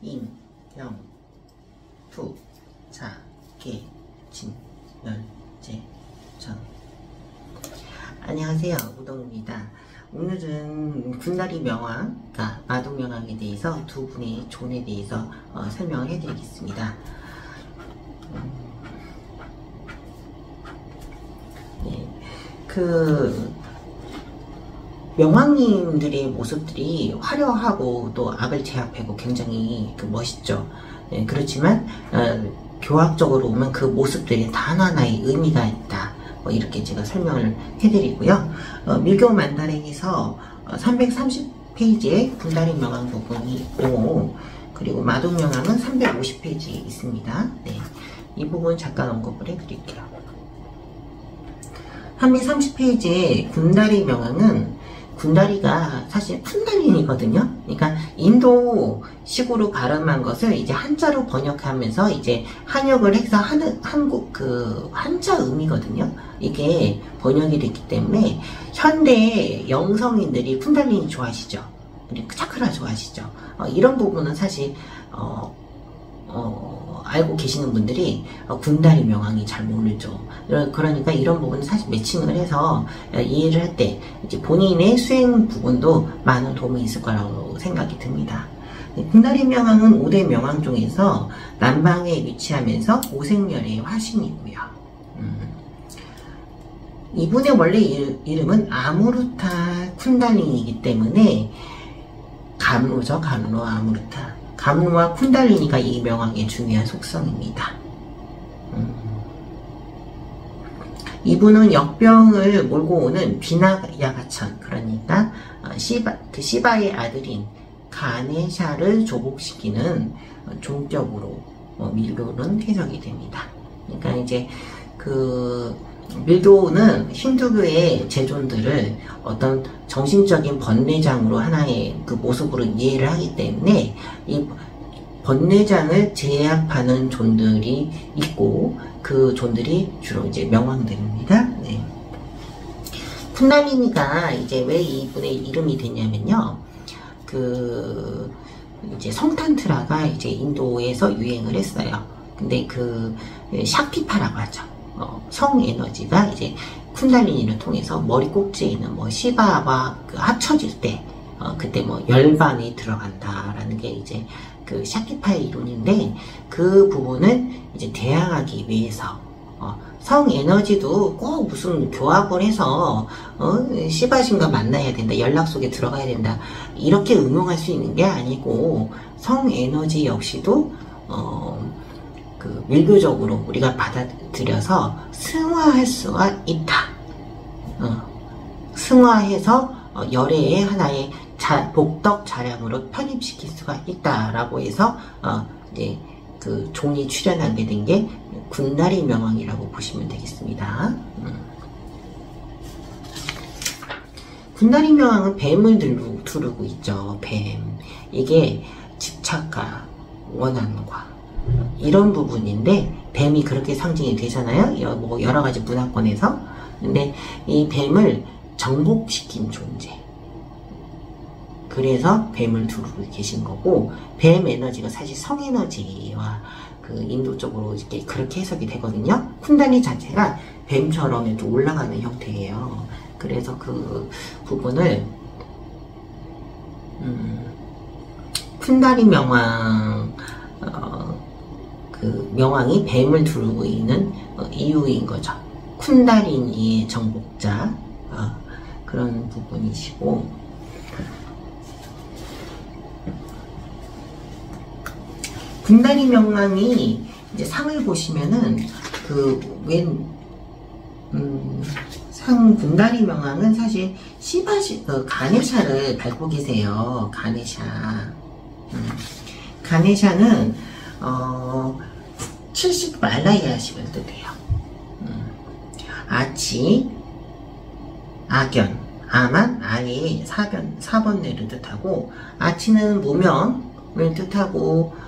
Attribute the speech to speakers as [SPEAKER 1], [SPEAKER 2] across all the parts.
[SPEAKER 1] 임, 영, 투, 자, 개, 진, 열, 제, 전. 안녕하세요, 우동입니다. 오늘은 군다리 명왕, 그러니까 마동명왕에 대해서 두 분의 존에 대해서 설명을 해드리겠습니다. 네, 명왕님들의 모습들이 화려하고 또 악을 제압하고 굉장히 멋있죠. 네, 그렇지만 교학적으로 보면 그 모습들이 다 하나하나의 의미가 있다. 이렇게 제가 설명을 해드리고요. 밀교 만다랭에서 330페이지에 군다리 명왕 부분이 있고, 그리고 마동 명왕은 350페이지에 있습니다. 네, 이 부분 잠깐 언급을 해드릴게요. 330페이지에 군다리 명왕은 군다리가 사실 쿤달린이거든요. 그러니까 인도식으로 발음한 것을 이제 한자로 번역하면서 이제 한역을 해서 한국 한자 음이거든요. 이게 번역이 됐기 때문에 현대 영성인들이 쿤달린이 좋아하시죠. 그리고 차크라 좋아하시죠. 이런 부분은 사실 알고 계시는 분들이 군다리 명왕이 잘 모르죠. 그러니까 이런 부분은 사실 매칭을 해서 이해를 할 때 이제 본인의 수행 부분도 많은 도움이 있을 거라고 생각이 듭니다. 군다리 명왕은 5대 명왕 중에서 남방에 위치하면서 오색열의 화신이고요. 이분의 원래 이름은 아무르타 쿤달린이기 때문에 감로죠. 감로 아무르타. 감로와 쿤달리니가 이 명왕의 중요한 속성입니다. 이분은 역병을 몰고 오는 비나야가천, 그러니까 시바의 아들인 가네샤를 조복시키는 종격으로 밀교는 해석이 됩니다. 그러니까 이제 밀교는 힌두교의 제존들을 어떤 정신적인 번뇌장으로 하나의 모습으로 이해를 하기 때문에 이 번뇌장을 제압하는 존들이 있고 그 존들이 주로 이제 명왕들입니다. 네. 쿤달리니가 이제 왜 이분의 이름이 됐냐면요. 이제 성탄트라가 이제 인도에서 유행을 했어요. 근데 샤피파라고 하죠. 성 에너지가 이제 쿤달리니를 통해서 머리 꼭지에 있는 시바와 합쳐질 때 그때 열반이 들어간다라는 게 이제 샤키파의 이론인데, 그 부분을 이제 대항하기 위해서 성 에너지도 꼭 무슨 교합을 해서 시바신과 만나야 된다, 연락 속에 들어가야 된다, 이렇게 응용할 수 있는 게 아니고, 성 에너지 역시도 밀교적으로 우리가 받아들여서 승화할 수가 있다. 승화해서 열애의 하나의 복덕 자량으로 편입시킬 수가 있다라고 해서 이제 종이 출연하게 된 게 군다리 명왕이라고 보시면 되겠습니다. 군다리 명왕은 뱀을 두르고 있죠. 뱀. 이게 집착과 원한과 이런 부분인데, 뱀이 그렇게 상징이 되잖아요. 여러 가지 문화권에서. 근데 이 뱀을 정복시킨 존재. 그래서 뱀을 두르고 계신 거고, 뱀 에너지가 사실 성 에너지와 인도 쪽으로 이렇게 그렇게 해석이 되거든요. 쿤달리 자체가 뱀처럼 이렇게 올라가는 형태예요. 그래서 그 부분을 쿤달리 명왕 명왕이 뱀을 두르고 있는 이유인 거죠. 쿤달리니의 정복자, 그런 부분이시고, 군다리 명왕이 이제 상을 보시면은 상 군다리 명왕은 사실 가네샤를 밟고 계세요. 가네샤. 가네샤는 70 말라야식을 뜻해요. 아치, 아견, 아만, 아의 4번뇌를 뜻하고, 아치는 무명을 뜻하고,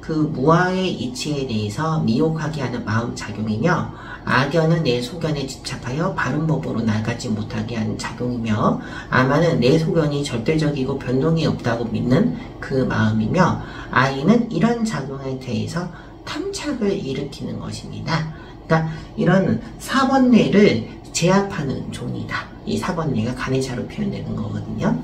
[SPEAKER 1] 무아의 이치에 대해서 미혹하게 하는 마음 작용이며, 악연은 내 소견에 집착하여 바른 법으로 나가지 못하게 하는 작용이며, 아마는 내 소견이 절대적이고 변동이 없다고 믿는 그 마음이며, 아이는 이런 작용에 대해서 탐착을 일으키는 것입니다. 그러니까 이런 사번뇌를 제압하는 존이다. 이 사번뇌가 가내자로 표현되는 거거든요.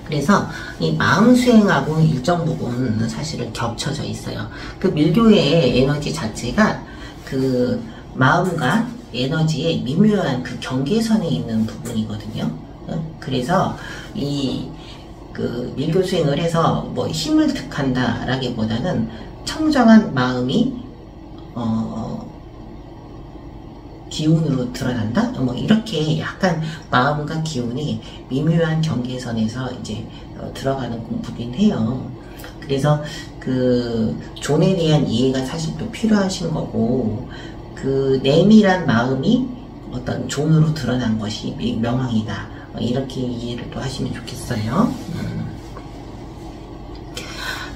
[SPEAKER 1] 그래서 이 마음 수행하고 일정 부분 사실은 겹쳐져 있어요. 그 밀교의 에너지 자체가 그 마음과 에너지의 미묘한 그 경계선에 있는 부분이거든요. 그래서 이 그 밀교 수행을 해서 뭐 힘을 득한다 라기보다는 청정한 마음이 기운으로 드러난다? 뭐 이렇게 약간 마음과 기운이 미묘한 경계선에서 이제 들어가는 공부긴 해요. 그래서 그 존에 대한 이해가 사실 또 필요하신 거고, 그 내밀한 마음이 어떤 존으로 드러난 것이 명왕이다. 이렇게 이해를 또 하시면 좋겠어요.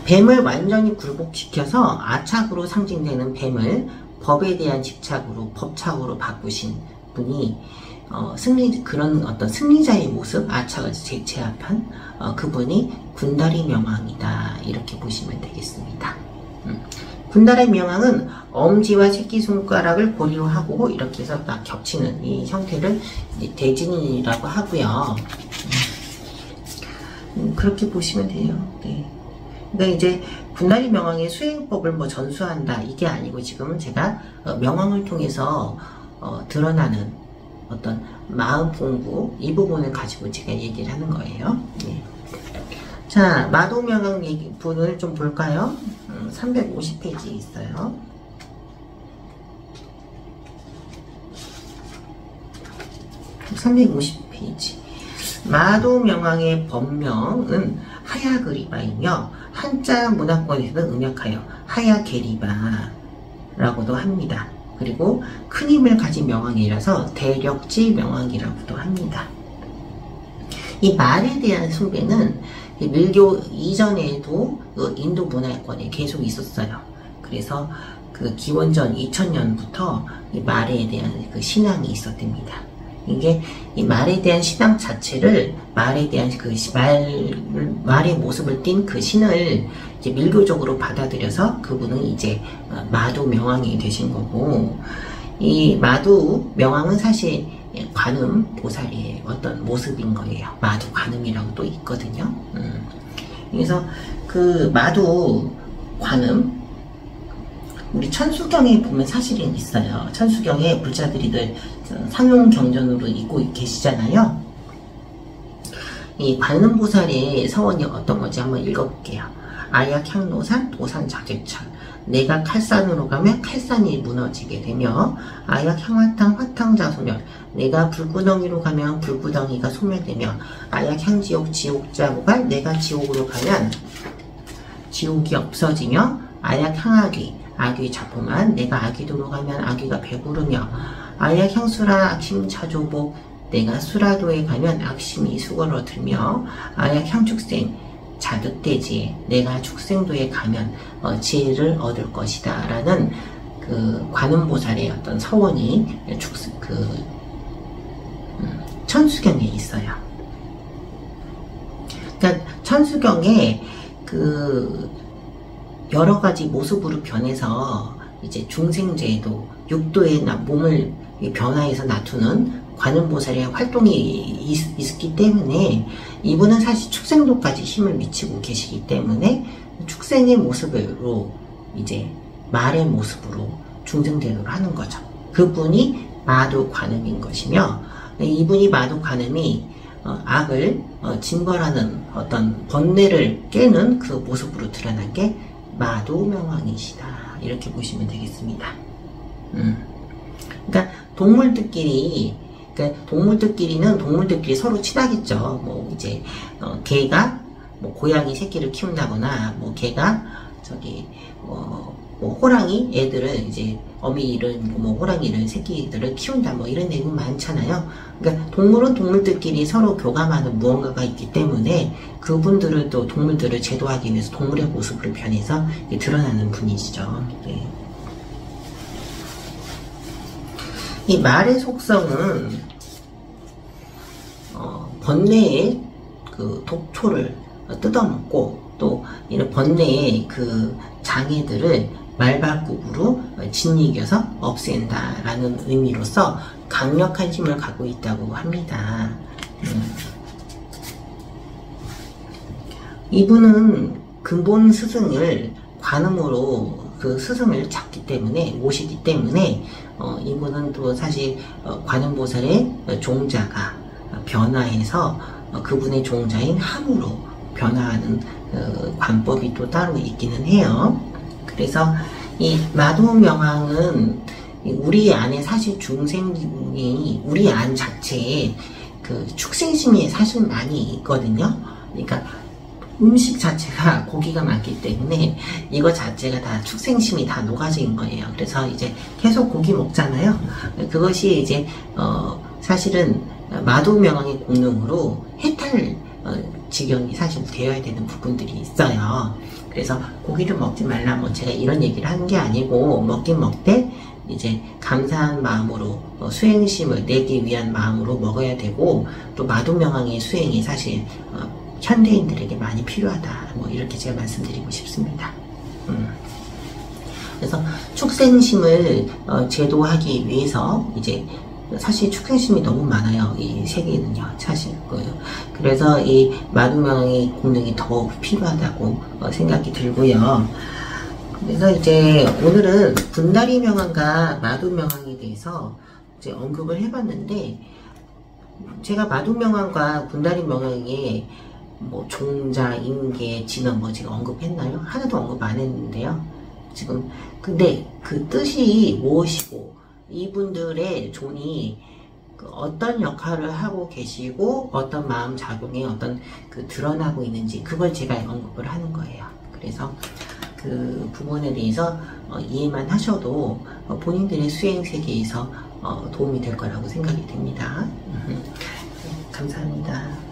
[SPEAKER 1] 뱀을 완전히 굴복시켜서 아착으로 상징되는 뱀을 법에 대한 집착으로 법착으로 바꾸신 분이 그런 어떤 승리자의 모습, 아착을 제압한 그분이 군다리 명왕이다. 이렇게 보시면 되겠습니다. 군다리 명왕은 엄지와 새끼손가락을 고리로 하고 이렇게 해서 딱 겹치는 이 형태를 대진이라고 하고요. 그렇게 보시면 돼요. 네. 그러니까 이제 군다리 명왕의 수행법을 뭐 전수한다 이게 아니고, 지금은 제가 명왕을 통해서 드러나는 어떤 마음 공부 이 부분을 가지고 제가 얘기를 하는 거예요. 네. 자, 마도 명왕 부분을 좀 볼까요? 350페이지에 있어요. (350페이지) 마도 명왕의 법명은 하야그리바이며 한자 문화권에서는 음역하여 하야게리바라고도 합니다. 그리고 큰 힘을 가진 명왕이라서 대력지 명왕이라고도 합니다. 이 말에 대한 숭배는 밀교 이전에도 인도 문화권에 계속 있었어요. 그래서 그 기원전 2000년부터 이 말에 대한 그 신앙이 있었답니다. 이게 이 말에 대한 신앙 자체를, 말에 대한 그 말의 모습을 띤 그 신을 이제 밀교적으로 받아들여서 그분은 이제 마도 명왕이 되신 거고, 이 마도 명왕은 사실 관음 보살의 어떤 모습인 거예요. 마도 관음이라고 또 있거든요. 그래서 그 마도 관음, 우리 천수경에 보면 사실은 있어요. 천수경에 불자들이들 상용경전으로 읽고 계시잖아요. 이 관음보살의 서원이 어떤 건지 한번 읽어볼게요. 아약향노산 도산자재천, 내가 칼산으로 가면 칼산이 무너지게 되며, 아약향화탕 화탕자소멸, 내가 불구덩이로 가면 불구덩이가 소멸되며, 아약향지옥 지옥자고갈, 내가 지옥으로 가면 지옥이 없어지며, 아약향아귀 아귀 자포만, 내가 아귀도로 가면 아귀가 배부르며, 아약향수라 악심차조복, 내가 수라도에 가면 악심이 수그러들며, 아약향축생 자득대지에, 내가 축생도에 가면 지혜를 얻을 것이다 라는 그 관음보살의 어떤 서원이 천수경에 있어요. 그러니까 천수경에 그 여러 가지 모습으로 변해서 이제 중생제도, 육도의 몸을 변화해서 나투는 관음보살의 활동이 있기 때문에, 이분은 사실 축생도까지 힘을 미치고 계시기 때문에 축생의 모습으로, 이제 말의 모습으로 중생제도를 하는 거죠. 그분이 마도 관음인 것이며, 이분이 마도 관음이 악을 징벌하는 어떤 번뇌를 깨는 그 모습으로 드러난 게 마도 명왕이시다. 이렇게 보시면 되겠습니다. 그러니까 동물들끼리는 동물들끼리 서로 친하겠죠. 뭐 이제 개가 뭐 고양이 새끼를 키운다거나, 뭐 개가 뭐 호랑이 애들을 이제 어미를 뭐 호랑이를 새끼들을 키운다, 뭐 이런 내용 많잖아요. 그러니까 동물은 동물들끼리 서로 교감하는 무언가가 있기 때문에 그분들을 또 동물들을 제도하기 위해서 동물의 모습을 변해서 드러나는 분이시죠. 네. 이 말의 속성은 번뇌의 그 독초를 뜯어먹고, 또 이런 번뇌의 그 장애들을 말발굽으로 짓이겨서 없앤다라는 의미로서 강력한 힘을 갖고 있다고 합니다. 이분은 근본 스승을 관음으로 그 스승을 찾기 때문에 모시기 때문에 이분은 또 사실 관음보살의 종자가 변화해서 그분의 종자인 함으로 변화하는 관법이 또 따로 있기는 해요. 그래서 이 마도명왕은 우리 안에 사실 중생이 우리 안 자체에 그 축생심이 사실 많이 있거든요. 그러니까 음식 자체가 고기가 많기 때문에 이거 자체가 다 축생심이 다 녹아진 거예요. 그래서 이제 계속 고기 먹잖아요. 그것이 이제 사실은 마도명왕의 공능으로 해탈 지경이 사실 되어야 되는 부분들이 있어요. 그래서 고기를 먹지 말라 뭐 제가 이런 얘기를 하는 게 아니고 먹긴 먹되 이제 감사한 마음으로 수행심을 내기 위한 마음으로 먹어야 되고 또 마도명왕의 수행이 사실 현대인들에게 많이 필요하다 뭐 이렇게 제가 말씀드리고 싶습니다. 그래서 축생심을 제도하기 위해서 이제 사실 축생심이 너무 많아요. 이 세계는요. 사실 그래서 이 마도명왕의 공능이 더 필요하다고 생각이 들고요. 그래서 이제 오늘은 분다리 명왕과 마도명왕에 대해서 이제 언급을 해봤는데 제가 마도명왕과 분다리 명왕의 뭐 종자, 인계, 진원 뭐 제가 언급했나요? 하나도 언급 안 했는데요. 지금 근데 그 뜻이 무엇이고 이분들의 존이 어떤 역할을 하고 계시고 어떤 마음 작용에 어떤 그 드러나고 있는지 그걸 제가 언급을 하는 거예요. 그래서 그 부분에 대해서 이해만 하셔도 본인들의 수행 세계에서 도움이 될 거라고 생각이 됩니다. 감사합니다.